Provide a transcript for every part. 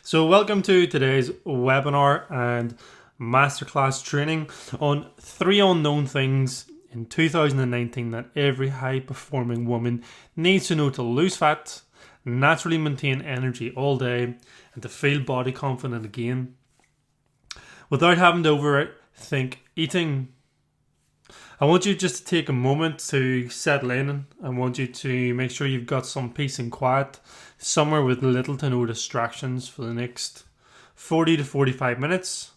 So welcome to today's webinar and masterclass training on 3 unknown things in 2019 that every high performing woman needs to know to lose fat, naturally maintain energy all day, and to feel body confident again without having to overthink eating. I want you just to take a moment to settle in. I want you to make sure you've got some peace and quiet, somewhere with little to no distractions for the next 40 to 45 minutes.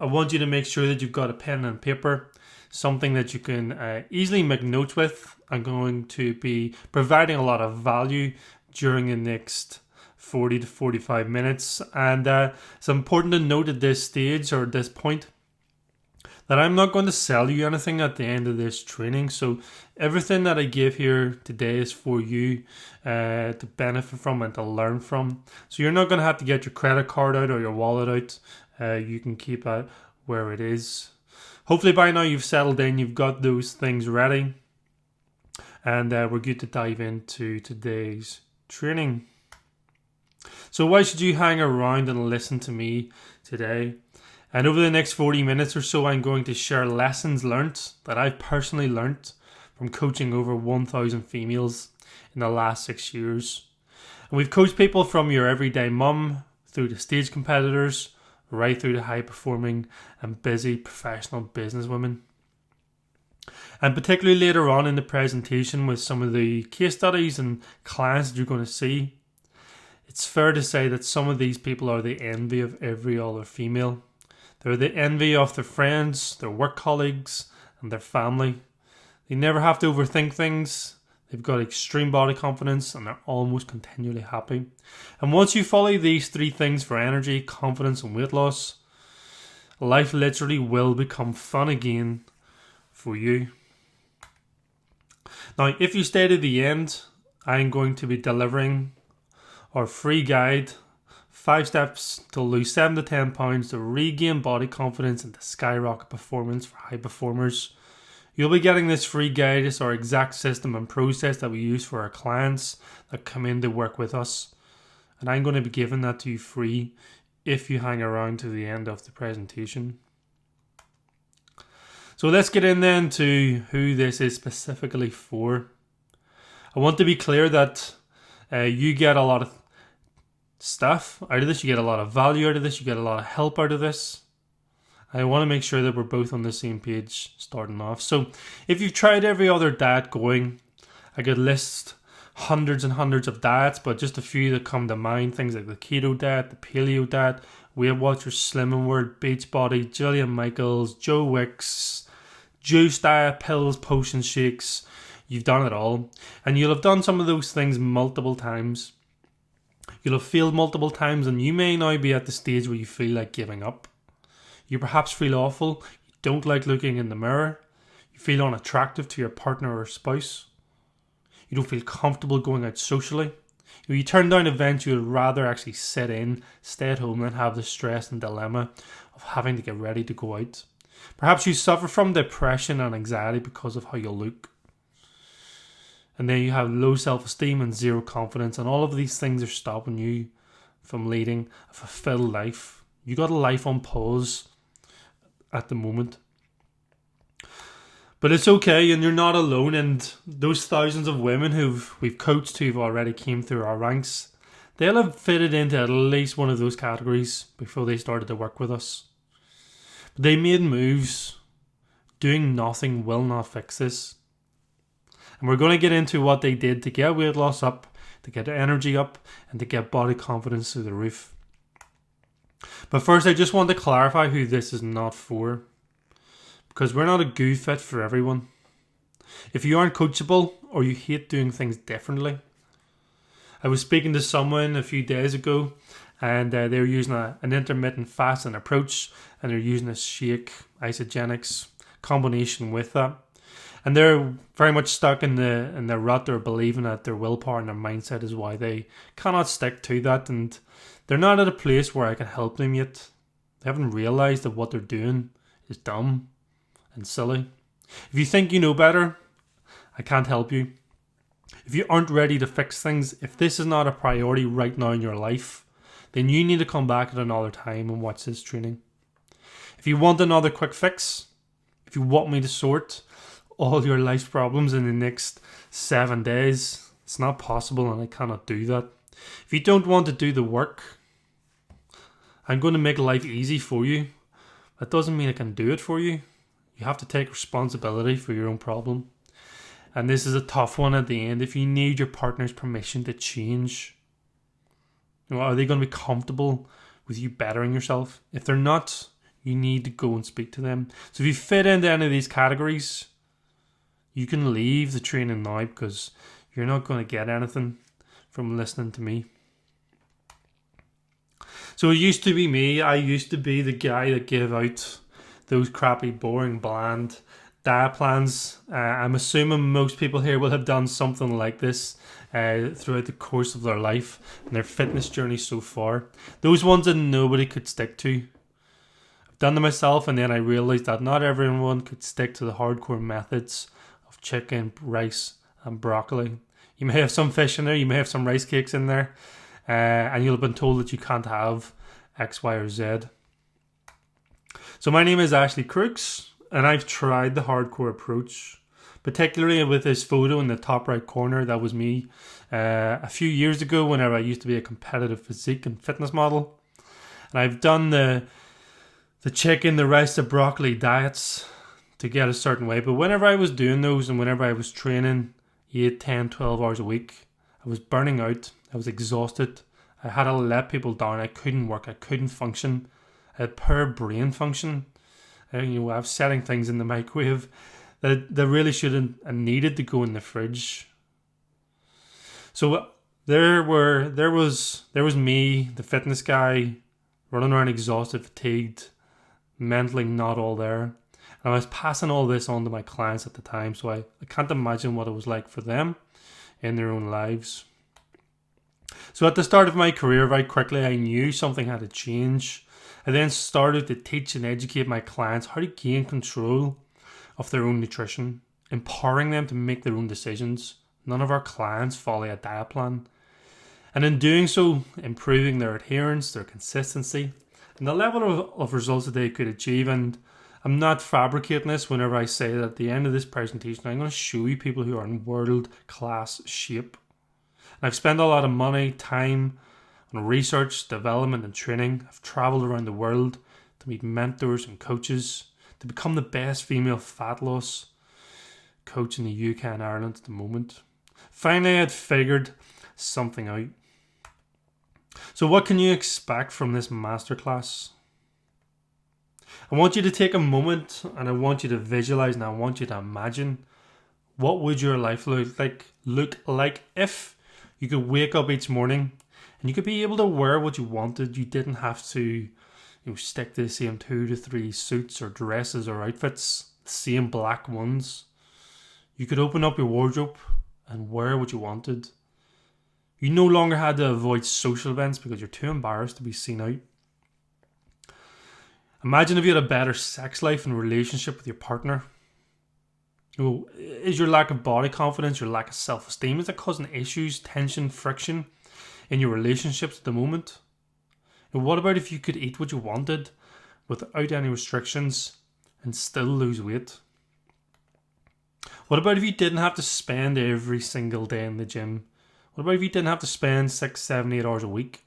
I want you to make sure that you've got a pen and paper, something that you can easily make notes with. I'm going to be providing a lot of value during the next 40 to 45 minutes. And it's important to note at this stage or at this point that I'm not going to sell you anything at the end of this training. So everything that I give here today is for you to benefit from and to learn from. So you're not going to have to get your credit card out or your wallet out. You can keep it where it is. Hopefully by now you've settled in, you've got those things ready. And we're good to dive into today's training. So why should you hang around and listen to me today? And over the next 40 minutes or so, I'm going to share lessons learnt that I've personally learnt from coaching over 1,000 females in the last 6 years. And we've coached people from your everyday mum through to stage competitors, right through to high performing and busy professional businesswomen. And particularly later on in the presentation with some of the case studies and clients that you're going to see, it's fair to say that some of these people are the envy of every other female. They're the envy of their friends, their work colleagues, and their family. They never have to overthink things. They've got extreme body confidence and they're almost continually happy. And once you follow these 3 things for energy, confidence, and weight loss, life literally will become fun again for you. Now, if you stay to the end, I'm going to be delivering our free guide, 5 steps to lose 7 to 10 pounds to regain body confidence and to skyrocket performance for high performers. You'll be getting this free guide. It's our exact system and process that we use for our clients that come in to work with us. And I'm going to be giving that to you free if you hang around to the end of the presentation. So let's get in then to who this is specifically for. I want to be clear that you get a lot of stuff out of this, you get a lot of value out of this, you get a lot of help out of this. I want to make sure that we're both on the same page starting off. So if you've tried every other diet going, I could list hundreds and hundreds of diets, but just a few that come to mind, things like the keto diet, the paleo diet, Weight Watchers, Slim and World, Beachbody, Jillian Michaels, Joe Wicks, juice diet, pills, potion shakes. You've done it all, and you'll have done some of those things multiple times. You'll have failed multiple times, and you may now be at the stage where you feel like giving up. You perhaps feel awful. You don't like looking in the mirror. You feel unattractive to your partner or spouse. You don't feel comfortable going out socially. You turn down events you would rather actually sit in, stay at home, than have the stress and dilemma of having to get ready to go out. Perhaps you suffer from depression and anxiety because of how you look. And then you have low self-esteem and zero confidence, and all of these things are stopping you from leading a fulfilled life. You got a life on pause at the moment. But it's okay, and you're not alone, and those thousands of women we've coached who've already came through our ranks, they'll have fitted into at least one of those categories before they started to work with us. But they made moves. Doing nothing will not fix this. And we're going to get into what they did to get weight loss up, to get energy up, and to get body confidence through the roof. But first, I just want to clarify who this is not for. Because we're not a goo fit for everyone. If you aren't coachable or you hate doing things differently. I was speaking to someone a few days ago, and they were using an intermittent fasting approach, and they're using a shake, isogenics combination with that. And they're very much stuck in the rut. They're believing that their willpower and their mindset is why they cannot stick to that. And they're not at a place where I can help them yet. They haven't realised that what they're doing is dumb and silly. If you think you know better, I can't help you. If you aren't ready to fix things, if this is not a priority right now in your life, then you need to come back at another time and watch this training. If you want another quick fix, if you want me to sort all your life's problems in the next 7 days, it's not possible and I cannot do that. If you don't want to do the work, I'm going to make life easy for you. That doesn't mean I can do it for you. You have to take responsibility for your own problem. And this is a tough one at the end. If you need your partner's permission to change, are they going to be comfortable with you bettering yourself? If they're not, you need to go and speak to them. So if you fit into any of these categories, you can leave the training now because you're not going to get anything from listening to me. So it used to be me. I used to be the guy that gave out those crappy, boring, bland diet plans. I'm assuming most people here will have done something like this throughout the course of their life and their fitness journey so far. Those ones that nobody could stick to. I've done them myself, and then I realised that not everyone could stick to the hardcore methods of chicken, rice and broccoli. You may have some fish in there, you may have some rice cakes in there, and you'll have been told that you can't have X, Y or Z. So my name is Ashley Crooks, and I've tried the hardcore approach, particularly with this photo in the top right corner. That was me a few years ago whenever I used to be a competitive physique and fitness model. And I've done the chicken, the rice, the broccoli diets to get a certain way. But whenever I was doing those and whenever I was training 8, 10, 12 hours a week, I was burning out. I was exhausted. I had to let people down. I couldn't work. I couldn't function. I had poor brain function. I was setting things in the microwave that really shouldn't and needed to go in the fridge. So there was me, the fitness guy, running around exhausted, fatigued, mentally not all there. And I was passing all this on to my clients at the time, so I can't imagine what it was like for them in their own lives. So at the start of my career, very quickly, I knew something had to change. I then started to teach and educate my clients how to gain control of their own nutrition, empowering them to make their own decisions. None of our clients follow a diet plan. And in doing so, improving their adherence, their consistency, and the level of results that they could achieve. And I'm not fabricating this whenever I say that at the end of this presentation, I'm going to show you people who are in world-class shape. And I've spent a lot of money, time on research, development and training. I've travelled around the world to meet mentors and coaches to become the best female fat loss coach in the UK and Ireland at the moment. Finally, I'd figured something out. So what can you expect from this masterclass? I want you to take a moment and I want you to visualize and I want you to imagine what would your life look like if you could wake up each morning and you could be able to wear what you wanted. You didn't have to stick to the same 2 to 3 suits or dresses or outfits, the same black ones. You could open up your wardrobe and wear what you wanted. You no longer had to avoid social events because you're too embarrassed to be seen out. Imagine if you had a better sex life and relationship with your partner. Is your lack of body confidence, your lack of self-esteem, is it causing issues, tension, friction in your relationships at the moment? And what about if you could eat what you wanted without any restrictions and still lose weight? What about if you didn't have to spend every single day in the gym? What about if you didn't have to spend 6, 7, 8 hours a week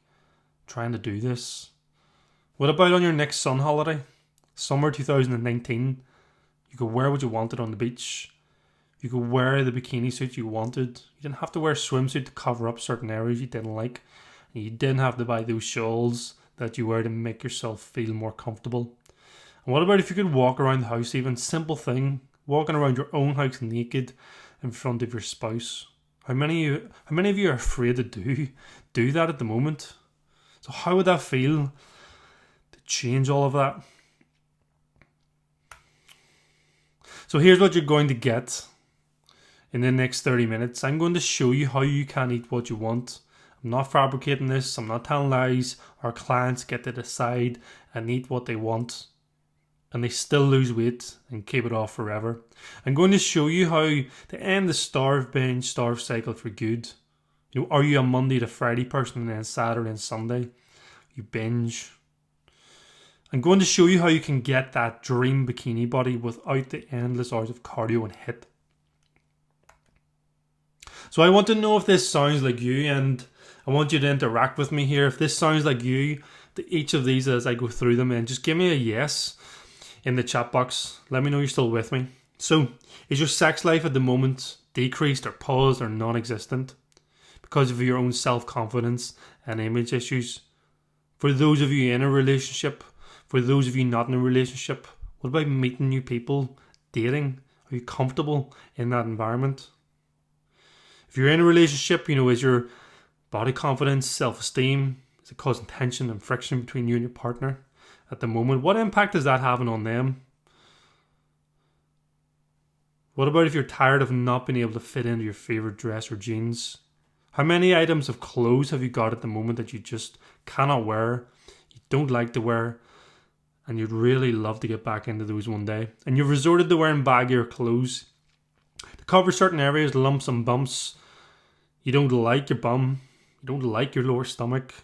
trying to do this? What about on your next sun holiday? Summer 2019. You could wear what you wanted on the beach. You could wear the bikini suit you wanted. You didn't have to wear a swimsuit to cover up certain areas you didn't like. And you didn't have to buy those shawls that you wear to make yourself feel more comfortable. And what about if you could walk around the house, even simple thing, walking around your own house naked in front of your spouse? How many of you are afraid to do that at the moment? So how would that feel to change all of that? So here's what you're going to get in the next 30 minutes. I'm going to show you how you can eat what you want. I'm not fabricating this. I'm not telling lies. Our clients get to decide and eat what they want, and they still lose weight and keep it off forever. I'm going to show you how to end the starve, binge, starve cycle for good. Are you a Monday to Friday person and then Saturday and Sunday? You Binge. I'm going to show you how you can get that dream bikini body without the endless hours of cardio and HIIT. So I want to know if this sounds like you, and I want you to interact with me here. If this sounds like you, to each of these as I go through them, and just give me a yes in the chat box. Let me know you're still with me. So, is your sex life at the moment decreased or paused or non-existent because of your own self-confidence and image issues? For those of you in a relationship, for those of you not in a relationship, what about meeting new people, dating? Are you comfortable in that environment? If you're in a relationship, is your body confidence, self-esteem, is it causing tension and friction between you and your partner at the moment? What impact is that having on them? What about if you're tired of not being able to fit into your favourite dress or jeans? How many items of clothes have you got at the moment that you just cannot wear, you don't like to wear, and you'd really love to get back into those one day? And you've resorted to wearing baggier clothes to cover certain areas, lumps and bumps. You don't like your bum, you don't like your lower stomach,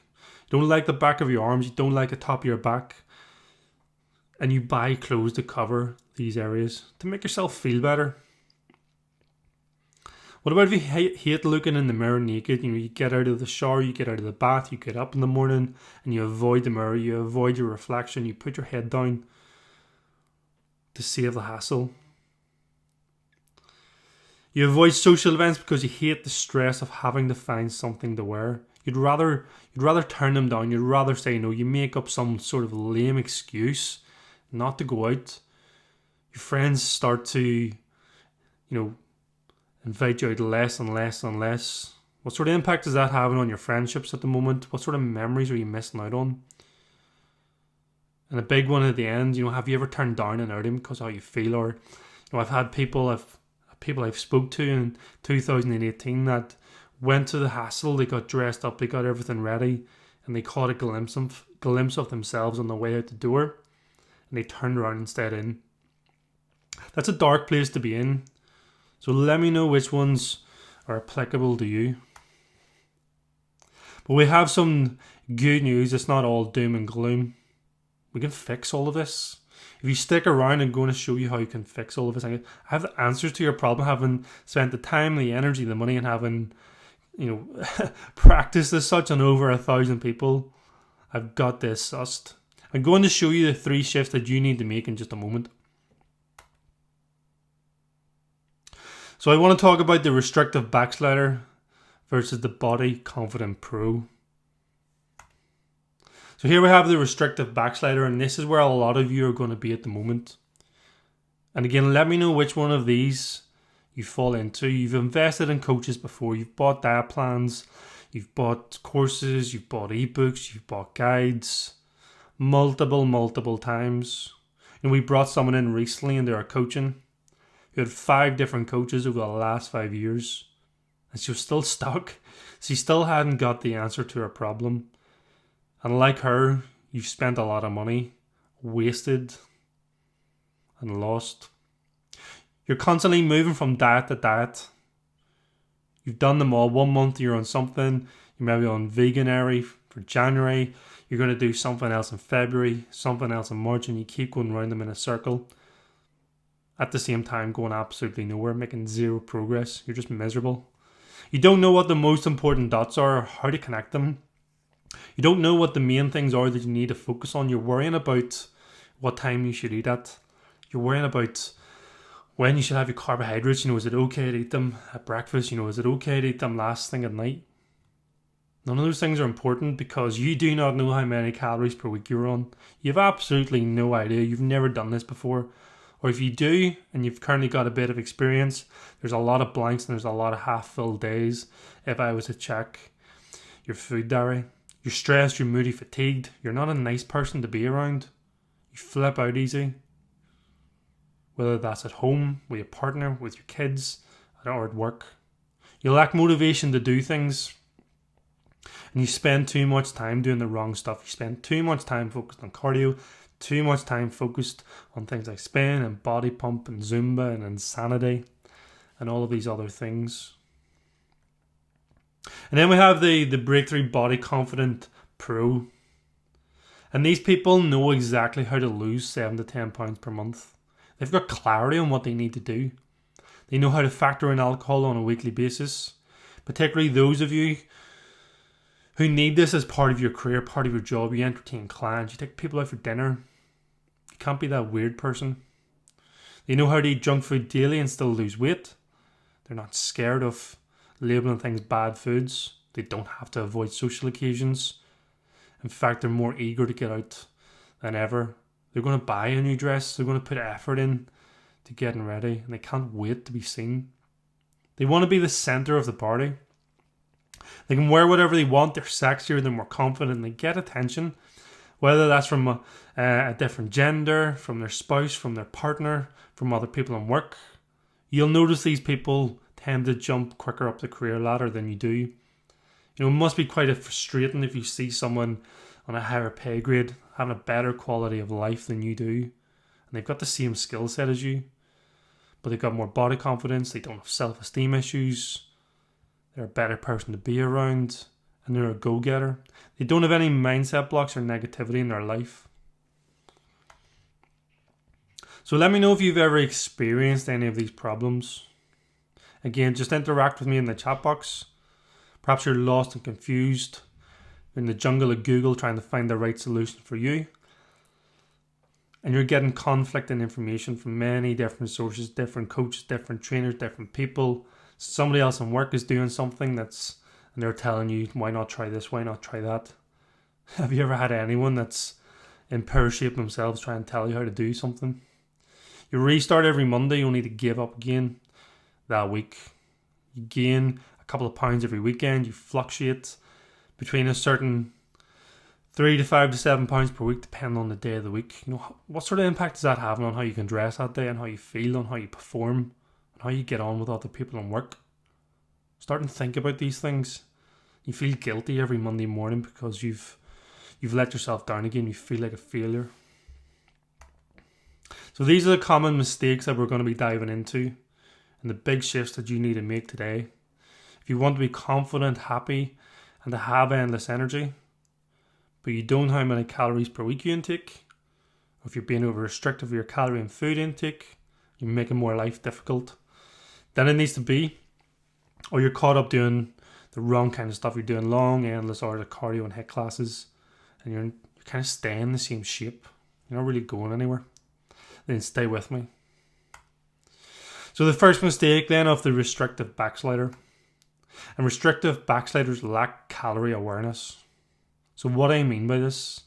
you don't like the back of your arms, you don't like the top of your back. And you buy clothes to cover these areas to make yourself feel better. What about if you hate looking in the mirror naked? You get out of the shower, you get out of the bath, you get up in the morning and you avoid the mirror, you avoid your reflection, you put your head down to save the hassle. You avoid social events because you hate the stress of having to find something to wear. You'd rather turn them down, you'd rather say no, you make up some sort of lame excuse not to go out. Your friends start to, invite you out less and less and less. What sort of impact is that having on your friendships at the moment? What sort of memories are you missing out on? And a big one at the end, have you ever turned down an outing because of how you feel? Or, I've had people I've spoke to in 2018 that went to the hassle, they got dressed up, they got everything ready, and they caught a glimpse of themselves on the way out the door, and they turned around and stayed in. That's a dark place to be in. So let me know which ones are applicable to you. But we have some good news. It's not all doom and gloom. We can fix all of this. If you stick around, I'm going to show you how you can fix all of this. I have the answers to your problem, having spent the time, the energy, the money, and having, practiced as such on over 1,000 people. I've got this sussed. I'm going to show you the 3 shifts that you need to make in just a moment. So I want to talk about the Restrictive Backslider versus the Body Confident Pro. So here we have the Restrictive Backslider, and this is where a lot of you are going to be at the moment. And again, let me know which one of these you fall into. You've invested in coaches before, you've bought diet plans, you've bought courses, you've bought ebooks, you've bought guides multiple times. We brought someone in recently into our coaching who had 5 different coaches over the last 5 years, and she was still stuck. She still hadn't got the answer to her problem. And like her, you've spent a lot of money, wasted and lost. You're constantly moving from diet to diet. You've done them all. 1 month you're on something, you may be on veganary for January, you're going to do something else in February, something else in March, and you keep going around them in a circle. At the same time, going absolutely nowhere, making 0 progress. You're just miserable. You don't know what the most important dots are or how to connect them. You don't know what the main things are that you need to focus on. You're worrying about what time you should eat at. You're worrying about when you should have your carbohydrates. Is it okay to eat them at breakfast? Is it okay to eat them last thing at night? None of those things are important because you do not know how many calories per week you're on. You have absolutely no idea. You've never done this before. Or if you do, and you've currently got a bit of experience, there's a lot of blanks and there's a lot of half-filled days if I was to check your food diary. You're stressed, you're moody, fatigued. You're not a nice person to be around. You flip out easy. Whether that's at home, with your partner, with your kids, or at work. You lack motivation to do things. And you spend too much time doing the wrong stuff. You spend too much time focused on cardio, too much time focused on things like spin and body pump and Zumba and insanity and all of these other things. And then we have the Breakthrough Body Confident Pro. And these people know exactly how to lose 7 to 10 pounds per month. They've got clarity on what they need to do. They know how to factor in alcohol on a weekly basis. Particularly those of you who need this as part of your career, part of your job. You entertain clients, you take people out for dinner. You can't be that weird person. They know how to eat junk food daily and still lose weight. They're not scared of labeling things bad foods. They don't have to avoid social occasions. In fact, they're more eager to get out than ever. They're going to buy a new dress. They're going to put effort in to getting ready, and they can't wait to be seen. They want to be the center of the party. They can wear whatever they want. They're sexier, they're more confident, and they get attention. Whether that's from a different gender, from their spouse, from their partner, from other people in work. You'll notice these people tend to jump quicker up the career ladder than you do. You know, it must be quite frustrating if you see someone on a higher pay grade having a better quality of life than you do. And they've got the same skill set as you, but they've got more body confidence, they don't have self-esteem issues, they're a better person to be around, and they're a go-getter. They don't have any mindset blocks or negativity in their life. So let me know if you've ever experienced any of these problems. Again, just interact with me in the chat box. Perhaps you're lost and confused in the jungle of Google trying to find the right solution for you. And you're getting conflicting information from many different sources, different coaches, different trainers, different people. Somebody else in work is doing something and they're telling you, why not try this, why not try that? Have you ever had anyone that's in poor shape themselves try and tell you how to do something? You restart every Monday, only to give up again that week. You gain a couple of pounds every weekend. You fluctuate between a certain 3 to 5 to 7 pounds per week, depending on the day of the week. You know, what sort of impact is that having on how you can dress that day, and how you feel, on how you perform, and how you get on with other people in work? Start and think about these things. You feel guilty every Monday morning because you've let yourself down again. You feel like a failure. So these are the common mistakes that we're going to be diving into, and the big shifts that you need to make today. If you want to be confident, happy, and to have endless energy, but you don't know how many calories per week you intake, or if you're being over restrictive with your calorie and food intake, you're making more life difficult than it needs to be, or you're caught up doing the wrong kind of stuff. You're doing long, endless hours of cardio and HIIT classes, and you're kind of staying in the same shape. You're not really going anywhere. Then stay with me. So the first mistake then of the restrictive backslider. And restrictive backsliders lack calorie awareness. So what I mean by this,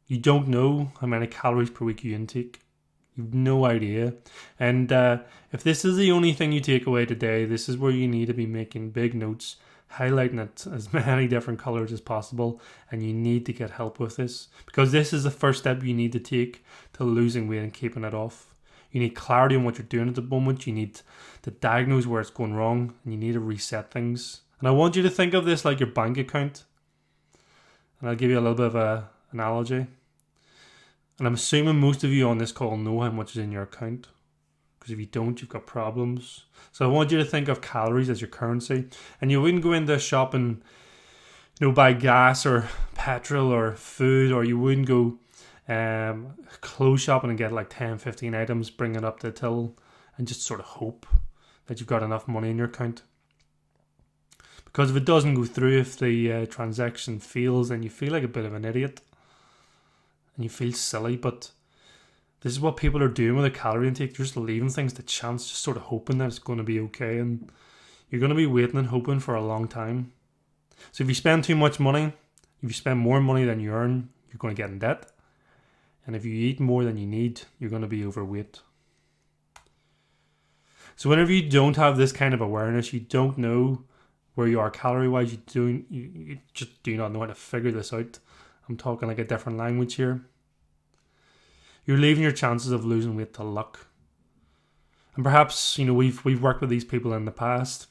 you don't know how many calories per week you intake. You've no idea. And if this is the only thing you take away today, this is where you need to be making big notes, highlighting it as many different colors as possible, and you need to get help with this, because this is the first step you need to take to losing weight and keeping it off. You need clarity on what you're doing at the moment. You need to diagnose where it's going wrong, and you need to reset things. And I want you to think of this like your bank account, and I'll give you a little bit of an analogy. And I'm assuming most of you on this call know how much is in your account, because if you don't, you've got problems. So I want you to think of calories as your currency, and you wouldn't go into a shop and buy gas or petrol or food, or you wouldn't go clothes shopping and get like 10-15 items, bring it up to the till, and just sort of hope that you've got enough money in your account. Because if it doesn't go through, if the transaction fails, then you feel like a bit of an idiot and you feel silly. But this is what people are doing with a calorie intake. They're just leaving things to chance, just sort of hoping that it's going to be okay, and you're going to be waiting and hoping for a long time. So if you spend too much money, if you spend more money than you earn, you're going to get in debt. And if you eat more than you need, you're going to be overweight. So whenever you don't have this kind of awareness, you don't know where you are calorie-wise, you just do not know how to figure this out. I'm talking like a different language here. You're leaving your chances of losing weight to luck. And perhaps, we've worked with these people in the past,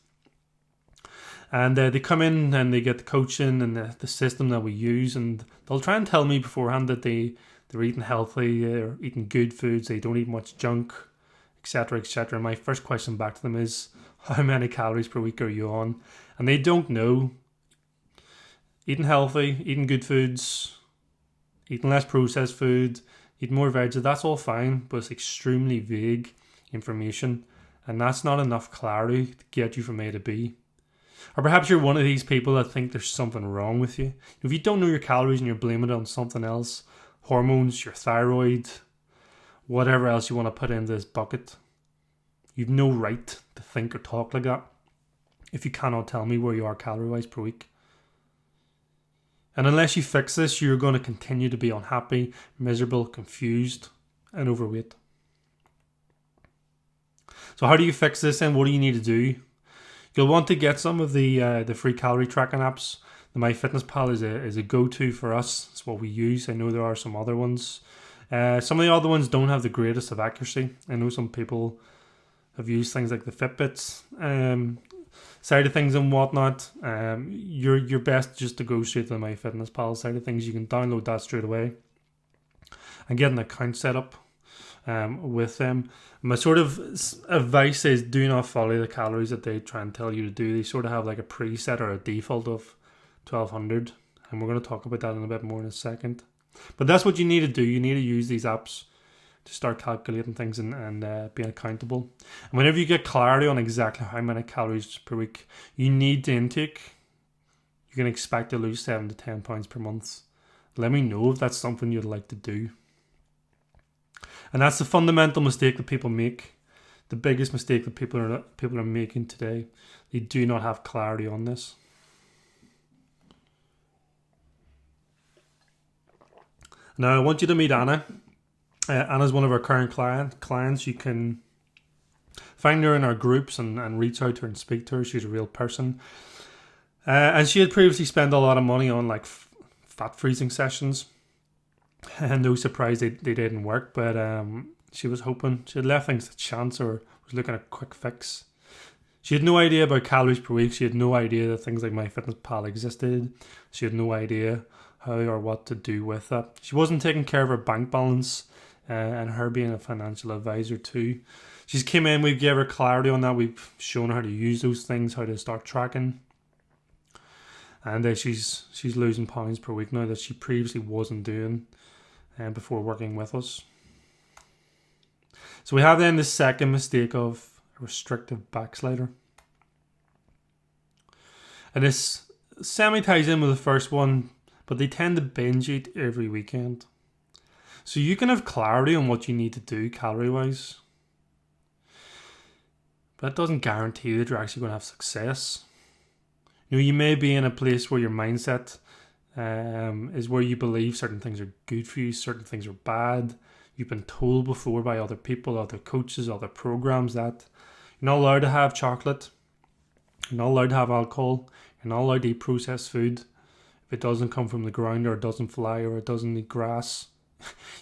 and they come in and they get the coaching and the system that we use, and they'll try and tell me beforehand that they're eating healthy, they're eating good foods, they don't eat much junk, etc., etc. My first question back to them is, how many calories per week are you on? And they don't know. Eating healthy, eating good foods, eating less processed food, eating more veg, that's all fine, but it's extremely vague information, and that's not enough clarity to get you from A to B. Or perhaps you're one of these people that think there's something wrong with you. If you don't know your calories and you're blaming it on something else, hormones, your thyroid, whatever else you want to put in this bucket, you've no right to think or talk like that if you cannot tell me where you are calorie-wise per week. And unless you fix this, you're going to continue to be unhappy, miserable, confused, and overweight. So how do you fix this, and what do you need to do? You'll want to get some of the free calorie tracking apps. The MyFitnessPal is a go-to for us. It's what we use. I know there are some other ones. Some of the other ones don't have the greatest of accuracy. I know some people have used things like the Fitbits side of things and whatnot. You're best just to go straight to the MyFitnessPal side of things. You can download that straight away and get an account set up with them. My sort of advice is do not follow the calories that they try and tell you to do. They sort of have like a preset or a default of 1200, and we're going to talk about that in a bit more in a second. But that's what you need to do. You need to use these apps to start calculating things and being accountable. And whenever you get clarity on exactly how many calories per week you need to intake, you can expect to lose 7 to 10 pounds per month. Let me know if that's something you'd like to do. And that's the fundamental mistake that people make. The biggest mistake that people are making today. They do not have clarity on this. Now I want you to meet Anna. Anna's one of our current clients. You can find her in our groups and reach out to her and speak to her. She's a real person. And she had previously spent a lot of money on like fat freezing sessions. And no surprise they didn't work, but she was hoping, she had left things to chance or was looking at a quick fix. She had no idea about calories per week. She had no idea that things like MyFitnessPal existed. She had no idea how or what to do with that. She wasn't taking care of her bank balance and her being a financial advisor too. She's came in, we gave her clarity on that. We've shown her how to use those things, how to start tracking. And she's losing pounds per week now that she previously wasn't doing before working with us. So we have then the second mistake of a restrictive backslider. And this semi-ties in with the first one, but they tend to binge eat every weekend. So you can have clarity on what you need to do calorie-wise, but that doesn't guarantee that you're actually going to have success. You know, you may be in a place where your mindset is where you believe certain things are good for you, certain things are bad. You've been told before by other people, other coaches, other programs that you're not allowed to have chocolate, you're not allowed to have alcohol, you're not allowed to eat processed food. If it doesn't come from the ground or it doesn't fly or it doesn't eat grass,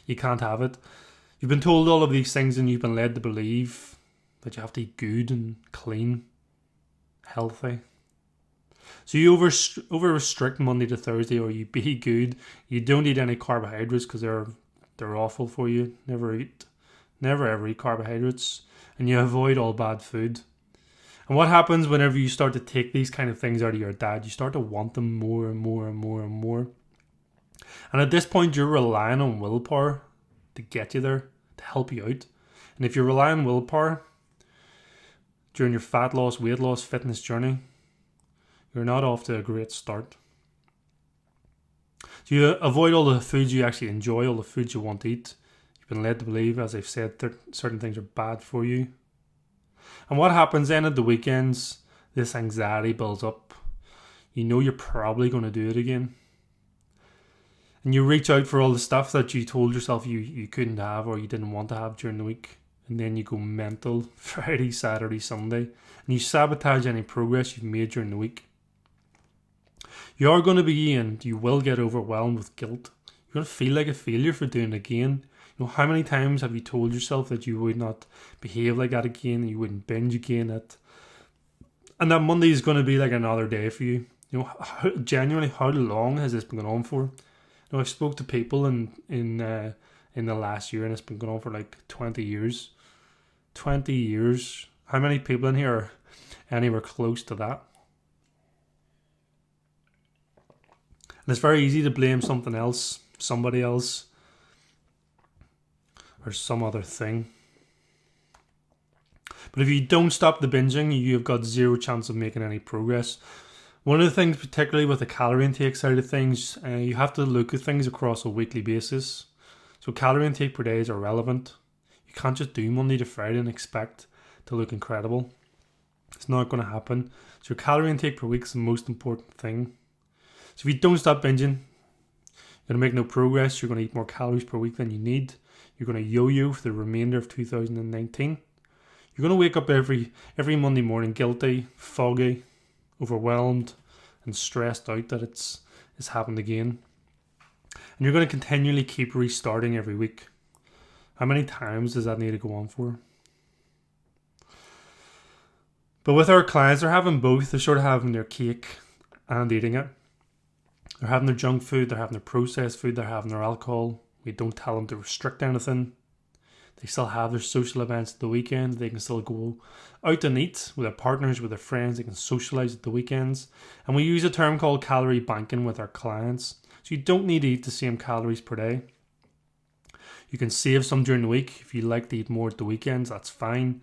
you can't have it. You've been told all of these things and you've been led to believe that you have to eat good and clean, healthy. So you over restrict Monday to Thursday, or you be good. You don't eat any carbohydrates because they're awful for you. Never ever eat carbohydrates, and you avoid all bad food. And what happens whenever you start to take these kind of things out of your diet? You start to want them more and more and more and more. And at this point, you're relying on willpower to get you there, to help you out. And if you rely on willpower during your fat loss, weight loss, fitness journey, you're not off to a great start. So you avoid all the foods you actually enjoy, all the foods you want to eat. You've been led to believe, as I've said, that certain things are bad for you. And what happens then at the weekends, this anxiety builds up. You know you're probably going to do it again. And you reach out for all the stuff that you told yourself you couldn't have or you didn't want to have during the week. And then you go mental Friday, Saturday, Sunday. And you sabotage any progress you've made during the week. You are going to be, and you will get overwhelmed with guilt. You're going to feel like a failure for doing it again. You know, how many times have you told yourself that you would not behave like that again, and you wouldn't binge again? And that Monday is going to be like another day for you. You know, genuinely, how long has this been going on for? You know, I've spoke to people in the last year, and it's been going on for like 20 years. 20 years. How many people in here are anywhere close to that? And it's very easy to blame something else. somebody else or some other thing. But if you don't stop the binging, you've got zero chance of making any progress. One of the things, particularly with the calorie intake side of things, you have to look at things across a weekly basis. So calorie intake per day is irrelevant. You can't just do Monday to Friday and expect to look incredible. It's not going to happen. So your calorie intake per week is the most important thing. So if you don't stop binging, you're going to make no progress. You're going to eat more calories per week than you need. You're going to yo-yo for the remainder of 2019. You're going to wake up every Monday morning guilty, foggy, overwhelmed, and stressed out that it's happened again. And you're going to continually keep restarting every week. How many times does that need to go on for? But with our clients, they're having both. They're sort of having their cake and eating it. They're having their junk food, they're having their processed food, they're having their alcohol. We don't tell them to restrict anything. They still have their social events at the weekend. They can still go out and eat with their partners, with their friends. They can socialise at the weekends. And we use a term called calorie banking with our clients. So you don't need to eat the same calories per day. You can save some during the week. If you like to eat more at the weekends, that's fine.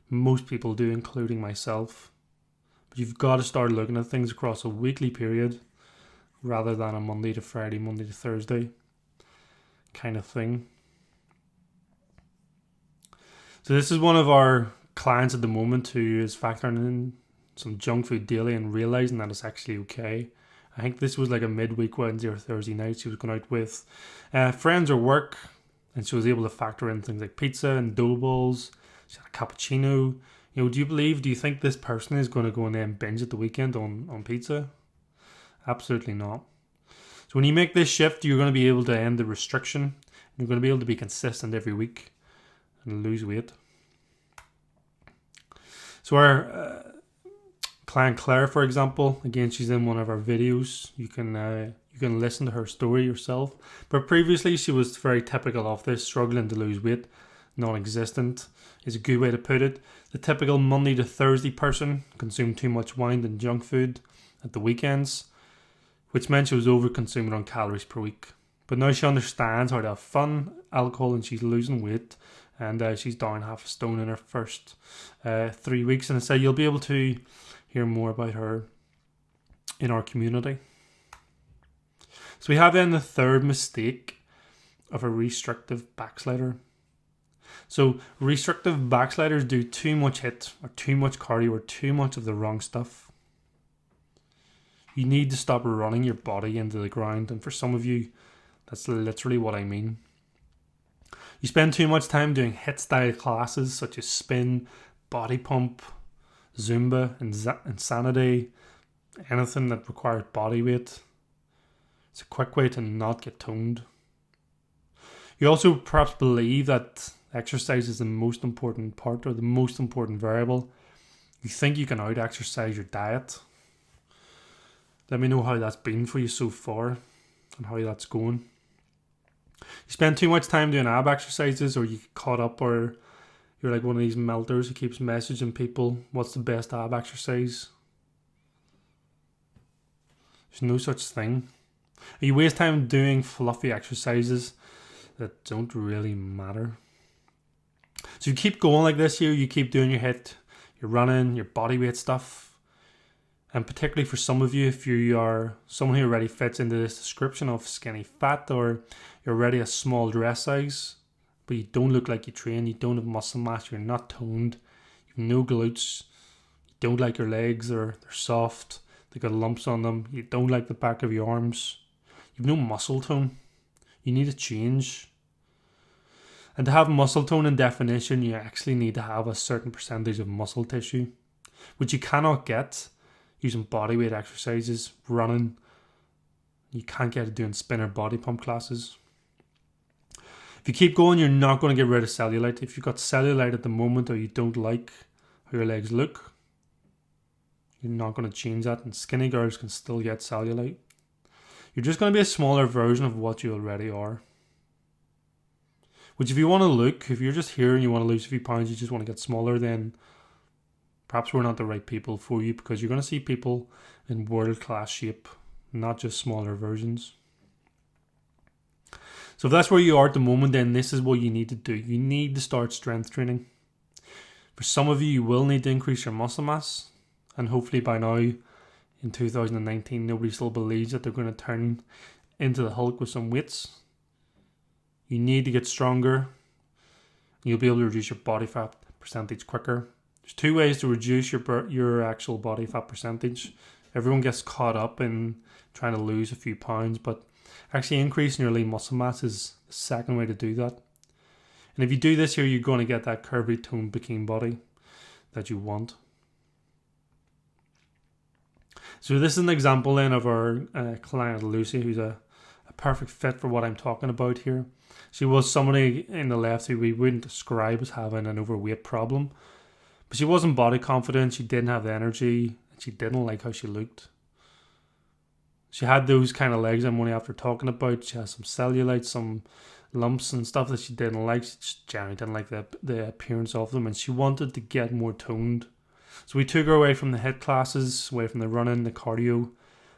Most people do, including myself. But you've got to start looking at things across a weekly period rather than a Monday to Friday, Monday to Thursday kind of thing. So this is one of our clients at the moment who is factoring in some junk food daily and realising that it's actually okay. I think this was like a midweek Wednesday or Thursday night. She was going out with friends or work, and she was able to factor in things like pizza and dough balls. She had a cappuccino. You know, do you think this person is going to go and then binge at the weekend on pizza? Absolutely not. So when you make this shift, you're going to be able to end the restriction. You're going to be able to be consistent every week and lose weight. So our client Claire, for example, again, she's in one of our videos. You can listen to her story yourself. But previously, she was very typical of this, struggling to lose weight. Non-existent is a good way to put it. The typical Monday to Thursday person consumed too much wine and junk food at the weekends, which meant she was over-consuming on calories per week. But now she understands how to have fun, alcohol, and she's losing weight. And she's down half a stone in her first 3 weeks. And I say you'll be able to hear more about her in our community. So we have then the third mistake of a restrictive backslider. So restrictive backsliders do too much HIIT or too much cardio or too much of the wrong stuff. You need to stop running your body into the ground. And for some of you, that's literally what I mean. You spend too much time doing HIIT style classes such as spin, body pump, Zumba, insanity, anything that requires body weight. It's a quick way to not get toned. You also perhaps believe that exercise is the most important part or the most important variable. You think you can out-exercise your diet. Let me know how that's been for you so far and how that's going. You spend too much time doing ab exercises, or you get caught up, or you're like one of these melters who keeps messaging people what's the best ab exercise. There's no such thing. You waste time doing fluffy exercises that don't really matter. So you keep going like this here, you keep doing your HIIT, your running, your body weight stuff. And particularly for some of you, if you are someone who already fits into this description of skinny fat, or you're already a small dress size, but you don't look like you train, you don't have muscle mass, you're not toned, you have no glutes, you don't like your legs, they're soft, they got lumps on them, you don't like the back of your arms, you have no muscle tone, you need to change. And to have muscle tone and definition, you actually need to have a certain percentage of muscle tissue, which you cannot get using bodyweight exercises, running. You can't get it doing spin or body pump classes. If you keep going, you're not going to get rid of cellulite. If you've got cellulite at the moment, or you don't like how your legs look, you're not going to change that. And skinny girls can still get cellulite. You're just going to be a smaller version of what you already are. Which, if you want to look, if you're just here and you want to lose a few pounds, you just want to get smaller, then perhaps we're not the right people for you, because you're going to see people in world-class shape, not just smaller versions. So if that's where you are at the moment, then this is what you need to do. You need to start strength training. For some of you, you will need to increase your muscle mass. And hopefully by now, in 2019, nobody still believes that they're going to turn into the Hulk with some weights. You need to get stronger. You'll be able to reduce your body fat percentage quicker. There's two ways to reduce your actual body fat percentage. Everyone gets caught up in trying to lose a few pounds, but actually increasing your lean muscle mass is the second way to do that. And if you do this here, you're going to get that curvy toned bikini body that you want. So this is an example then of our client Lucy, who's a perfect fit for what I'm talking about here. She was somebody in the left who we wouldn't describe as having an overweight problem, but she wasn't body confident, she didn't have the energy, and she didn't like how she looked. She had those kind of legs I'm only after talking about. She has some cellulite, some lumps and stuff that she didn't like. She just generally didn't like the appearance of them, and she wanted to get more toned. So we took her away from the HIIT classes, away from the running, the cardio.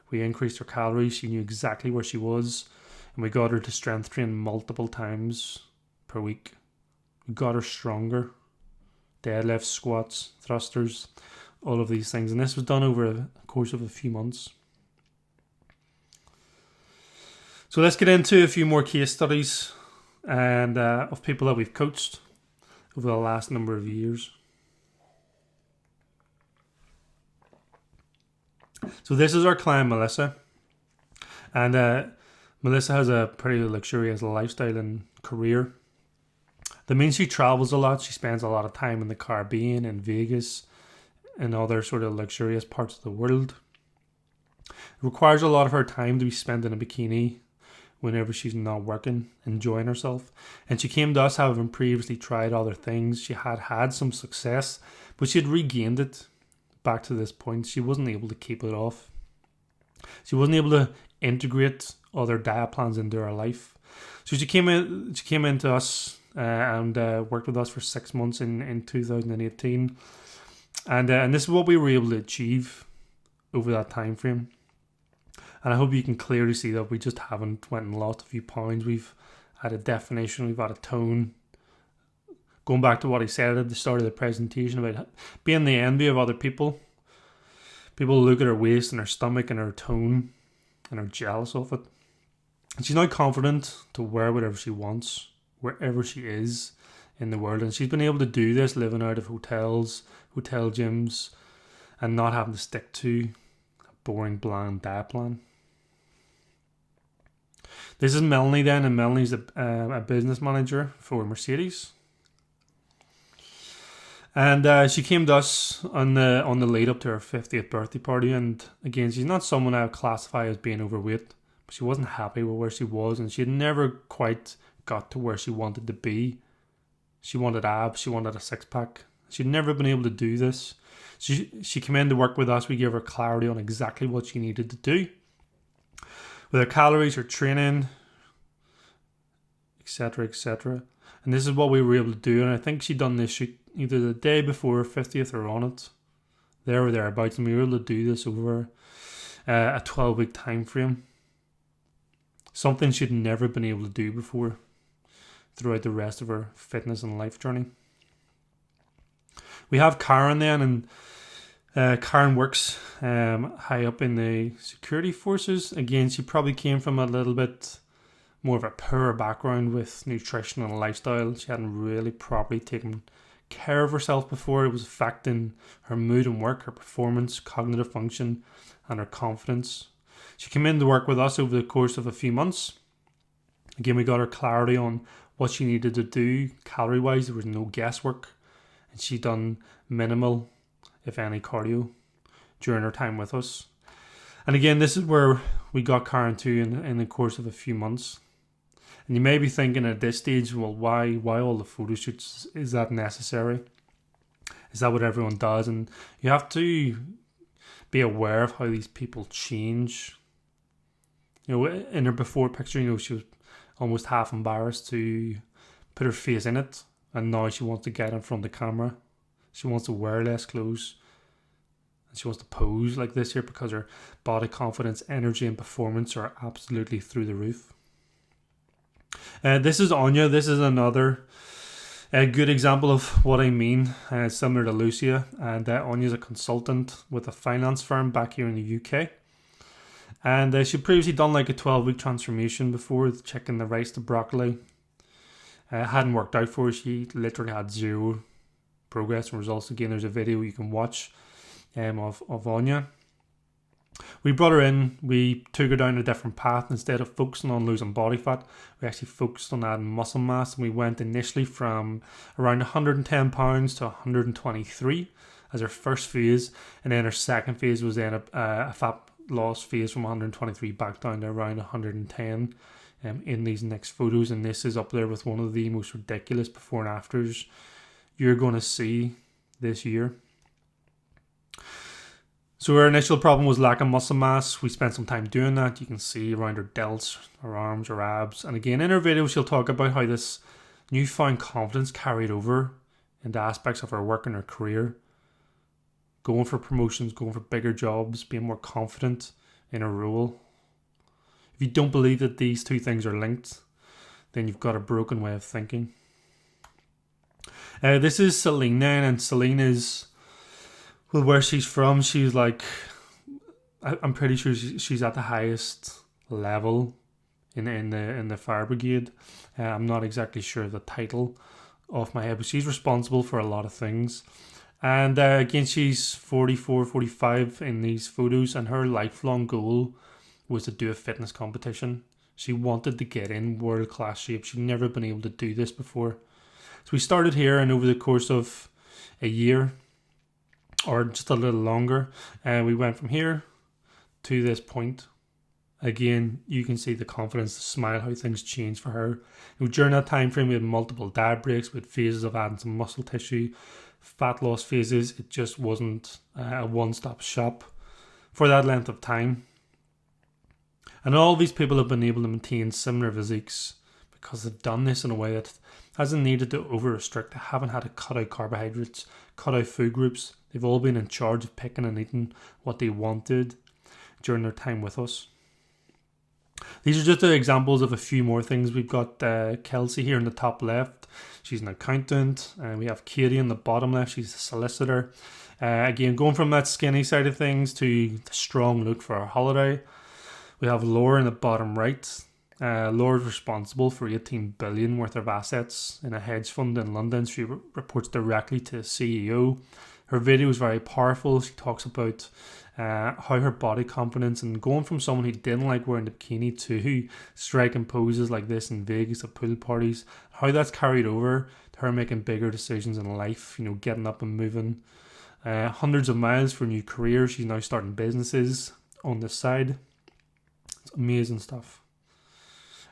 We increased her calories. She knew exactly where she was, and we got her to strength train multiple times per week. We got her stronger. Deadlifts, squats, thrusters, all of these things. And this was done over a course of a few months. So let's get into a few more case studies and of people that we've coached over the last number of years. So this is our client Melissa, and Melissa has a pretty luxurious lifestyle and career. That means she travels a lot. She spends a lot of time in the Caribbean and Vegas and other sort of luxurious parts of the world. It requires a lot of her time to be spent in a bikini whenever she's not working, enjoying herself. And she came to us having previously tried other things. She had some success, but she had regained it back to this point. She wasn't able to keep it off. She wasn't able to integrate other diet plans into her life. So she came into us and worked with us for 6 months in 2018. And this is what we were able to achieve over that time frame. And I hope you can clearly see that we just haven't went and lost a few pounds. We've had a definition, we've had a tone. Going back to what I said at the start of the presentation about being the envy of other people. People look at her waist and her stomach and her tone and are jealous of it. And she's now confident to wear whatever she wants, wherever she is in the world. And she's been able to do this living out of hotels, hotel gyms, and not having to stick to a boring, bland diet plan. This is Melanie then, and Melanie's a business manager for Mercedes. And she came to us on the lead up to her 50th birthday party. And again, she's not someone I would classify as being overweight, but she wasn't happy with where she was, and she had never quite got to where she wanted to be. She wanted abs, she wanted a six-pack. She'd never been able to do this. She came in to work with us. We gave her clarity on exactly what she needed to do with her calories, her training, etc., etc. And this is what we were able to do. And I think she'd done this shoot either the day before her 50th or on it, there or thereabouts. And we were able to do this over a 12-week time frame. Something she'd never been able to do before throughout the rest of her fitness and life journey. We have Karen then, and Karen works high up in the security forces. Again, she probably came from a little bit more of a poor background with nutrition and lifestyle. She hadn't really properly taken care of herself before. It was affecting her mood and work, her performance, cognitive function, and her confidence. She came in to work with us over the course of a few months. Again, we got her clarity on what she needed to do calorie-wise. There was no guesswork. And she done minimal, if any, cardio during her time with us. And again, this is where we got Karen to in the course of a few months. And you may be thinking at this stage, well, why all the photo shoots? Is that necessary? Is that what everyone does? And you have to be aware of how these people change. You know, in her before picture, you know, she was almost half embarrassed to put her face in it. And now she wants to get in front of the camera. She wants to wear less clothes. And she wants to pose like this here because her body confidence, energy and performance are absolutely through the roof. This is Anya. This is another good example of what I mean. Similar to Lucia, and Anya's a consultant with a finance firm back here in the UK. And she'd previously done like a 12-week transformation before, checking the rice to broccoli. It hadn't worked out for her. She literally had zero progress and results. Again, there's a video you can watch of Anya. We brought her in, we took her down a different path. Instead of focusing on losing body fat, we actually focused on adding muscle mass. And we went initially from around 110 pounds to 123 as her first phase. And then her second phase was then a fat loss phase from 123 back down to around 110 in these next photos. And this is up there with one of the most ridiculous before and afters you're going to see this year. So our initial problem was lack of muscle mass. We spent some time doing that. You can see around her delts, her arms, her abs. And again, in her video, she'll talk about how this newfound confidence carried over into aspects of her work and her career. Going for promotions, going for bigger jobs, being more confident in her role. If you don't believe that these two things are linked, then you've got a broken way of thinking. This is Celine now, and Celine is... Well, where she's from, she's like, I'm pretty sure she's at the highest level in the fire brigade. I'm not exactly sure the title off my head, but she's responsible for a lot of things. And again, she's 44, 45 in these photos, and her lifelong goal was to do a fitness competition. She wanted to get in world-class shape. She'd never been able to do this before. So we started here, and over the course of a year, or just a little longer, and we went from here to this point. Again, you can see the confidence, the smile, how things changed for her. During that time frame, we had multiple diet breaks, we had phases of adding some muscle tissue, fat loss phases. It just wasn't a one-stop shop for that length of time. And all these people have been able to maintain similar physiques because they've done this in a way that hasn't needed to over-restrict. They haven't had to cut out carbohydrates, cut out food groups. They've all been in charge of picking and eating what they wanted during their time with us. These are just the examples of a few more things. We've got Kelsey here in the top left. She's an accountant. And we have Katie in the bottom left. She's a solicitor. Again, going from that skinny side of things to the strong look for our holiday. We have Laura in the bottom right. Laura's responsible for 18 billion worth of assets in a hedge fund in London. She reports directly to the CEO. Her video is very powerful. She talks about how her body confidence and going from someone who didn't like wearing the bikini to striking poses like this in Vegas at pool parties, how that's carried over to her making bigger decisions in life, getting up and moving hundreds of miles for a new career. She's now starting businesses on the side. It's amazing stuff.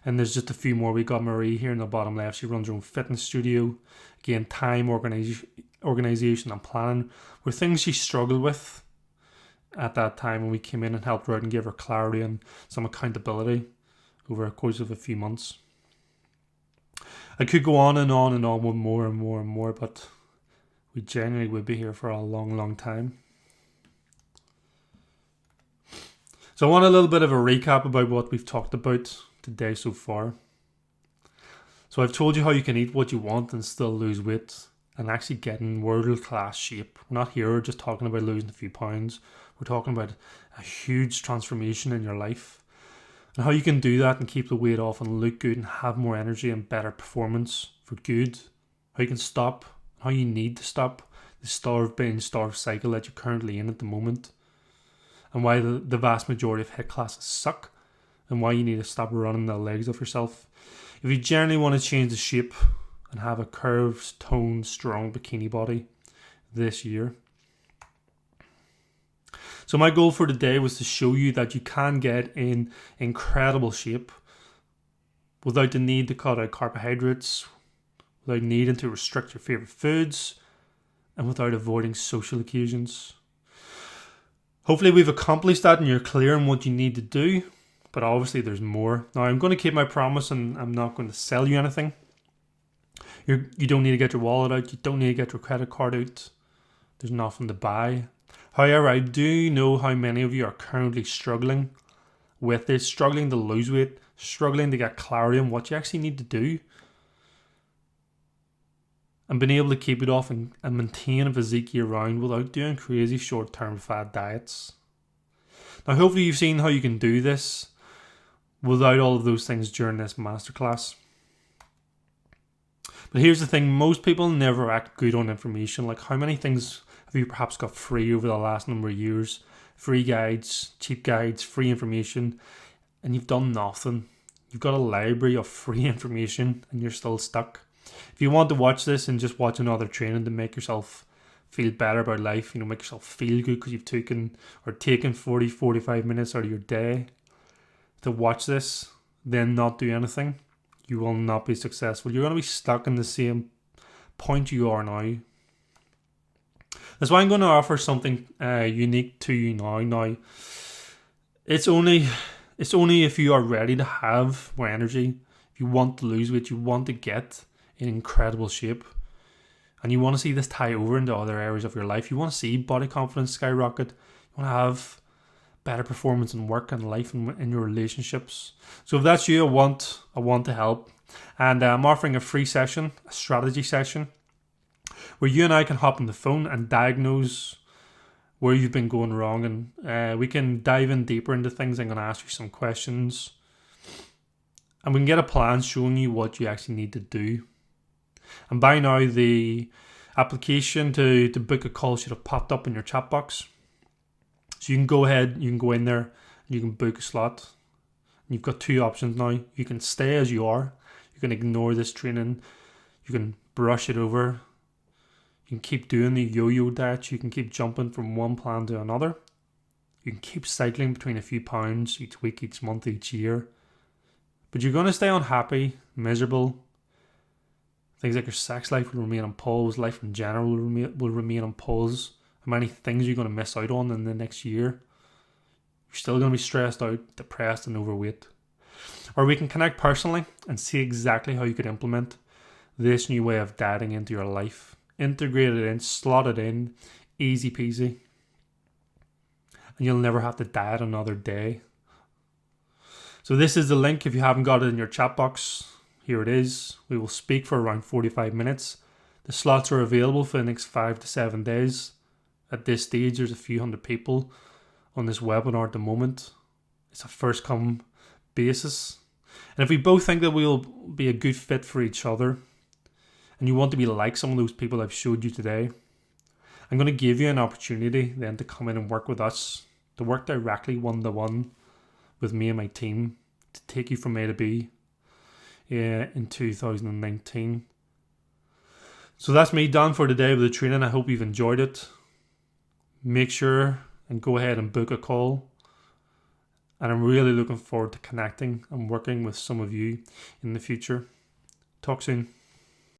And there's just a few more. We got Marie here in the bottom left. She runs her own fitness studio. Again, time, organization and planning were things she struggled with at that time when we came in and helped her out and gave her clarity and some accountability over a course of a few months. I could go on and on and on with more and more and more, but we genuinely would be here for a long, long time. So I want a little bit of a recap about what we've talked about today so far. So I've told you how you can eat what you want and still lose weight and actually get in world-class shape. We're not here just talking about losing a few pounds. We're talking about a huge transformation in your life and how you can do that and keep the weight off and look good and have more energy and better performance for good. How you can stop, how you need to stop the starve, binge, starve cycle that you're currently in at the moment, and why the vast majority of HIIT classes suck, and why you need to stop running the legs off yourself. If you generally want to change the shape and have a curved, toned, strong bikini body this year. So my goal for today was to show you that you can get in incredible shape without the need to cut out carbohydrates, without needing to restrict your favorite foods, and without avoiding social occasions. Hopefully we've accomplished that and you're clear on what you need to do. But obviously there's more. Now I'm going to keep my promise and I'm not going to sell you anything. You don't need to get your wallet out. You don't need to get your credit card out. There's nothing to buy. However, I do know how many of you are currently struggling with this, struggling to lose weight, struggling to get clarity on what you actually need to do, and being able to keep it off and maintain a physique year round without doing crazy short-term fad diets. Now, hopefully you've seen how you can do this without all of those things during this masterclass. But here's the thing, most people never act good on information. Like, how many things have you perhaps got free over the last number of years? Free guides, cheap guides, free information, and you've done nothing. You've got a library of free information and you're still stuck. If you want to watch this and just watch another training to make yourself feel better about life, make yourself feel good because you've taken 40, 45 minutes out of your day to watch this, then not do anything, you will not be successful. You're going to be stuck in the same point you are now. That's why I'm going to offer something unique to you now. Now, it's only if you are ready to have more energy, if you want to lose weight, you want to get in incredible shape, and you want to see this tie over into other areas of your life. You want to see body confidence skyrocket. You want to have better performance in work and life and in your relationships. So if that's you, I want to help. And I'm offering a free session, a strategy session, where you and I can hop on the phone and diagnose where you've been going wrong, and we can dive in deeper into things. I'm going to ask you some questions, and we can get a plan showing you what you actually need to do. And by now, the application to book a call should have popped up in your chat box. So you can go ahead, you can go in there, and you can book a slot. And you've got two options now. You can stay as you are. You can ignore this training. You can brush it over. You can keep doing the yo-yo diet. You can keep jumping from one plan to another. You can keep cycling between a few pounds each week, each month, each year. But you're going to stay unhappy, miserable. Things like your sex life will remain on pause. Life in general will remain on pause. How many things you're going to miss out on in the next year. You're still going to be stressed out, depressed, and overweight. Or we can connect personally and see exactly how you could implement this new way of dieting into your life. Integrate it in, slot it in, easy peasy. And you'll never have to diet another day. So this is the link. If you haven't got it in your chat box, here it is. We will speak for around 45 minutes. The slots are available for the next 5 to 7 days. At this stage, there's a few hundred people on this webinar at the moment. It's a first come basis. And if we both think that we'll be a good fit for each other, and you want to be like some of those people I've showed you today, I'm going to give you an opportunity then to come in and work with us, to work directly one-to-one with me and my team, to take you from A to B in 2019. So that's me done for today with the training. I hope you've enjoyed it. Make sure and go ahead and book a call. And I'm really looking forward to connecting and working with some of you in the future. Talk soon.